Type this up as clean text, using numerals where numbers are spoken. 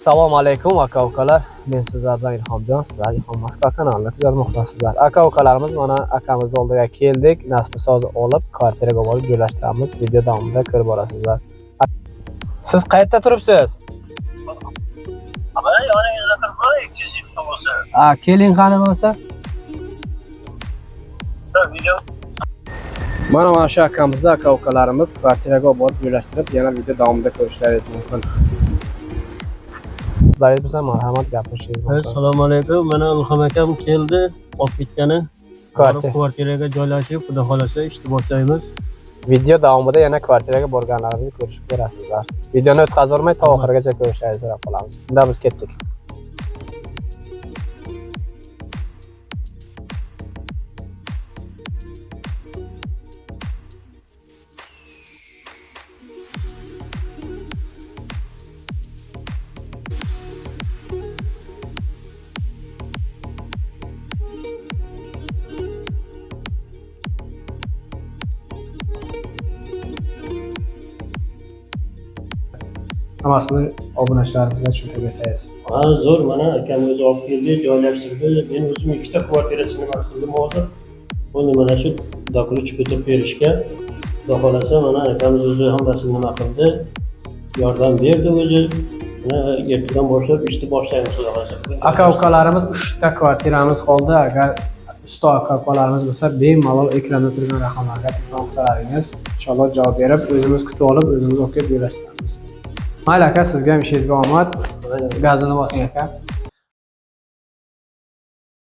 Assalomu alaykum aka-ukalar. Men sizlardan Ilhomjon, sizlar Ilhom Moskva kanalida kuzatmoqdasizlar. Aka-ukalarimiz mana akamiz oldiga keldik. Nasib so'zi olib, kvartiraga borib joylashtiramiz. Video davomida ko'rib borasizlar. Siz qayerda turibsiz? Mana yoningizda turibman, 200 ming bo'lsa. Keling qani bo'lsa. Video. Mana shu akamizda aka-ukalarimiz kvartiraga borib joylashtirib, yana video davomida ko'rishlaringiz mumkin. Biza marhamat gapirishingiz mumkin. Assalomu alaykum. Mana Ilhom akam keldi. Olib ketgani. Kvartiraga joylashib, xudo xolasa ishni boshlaymiz. Video davomida yana kvartiraga borganlarimizni ko'rishib ko'rasizlar. Videoni o'tkazormay to oxirigacha ko'rishlaringizni so'rab qolamiz. Unda biz ketdik. Hammasini obunachilarimizga tushuntirib bersangiz. Zo'r, mana akam o'zi olib keldi, joylashtirdi. Men o'zim ikkita kvartirasini nima qildim hozir. Buni mana shu dokument ko'tarib berishga xudo xolasa mana akamiz o'zi hammasini nima qildi, yordam berdi o'zi. Mana ertadan boshlab ishni boshlaymiz xudo xolasa. Aka-ukalarimiz 3 ta kvartiramiz qoldi. Agar usta aka-ukalarimiz bo'lsa, bemalol ekranda turgan raqamlarga telefon qilsalaringiz, inshaalloh javob berib, o'zimiz kutib olib, o'zimiz o'qib joylashtiramiz. Mayli aka, sizga ham ishingizga omad. Gazini bosing aka.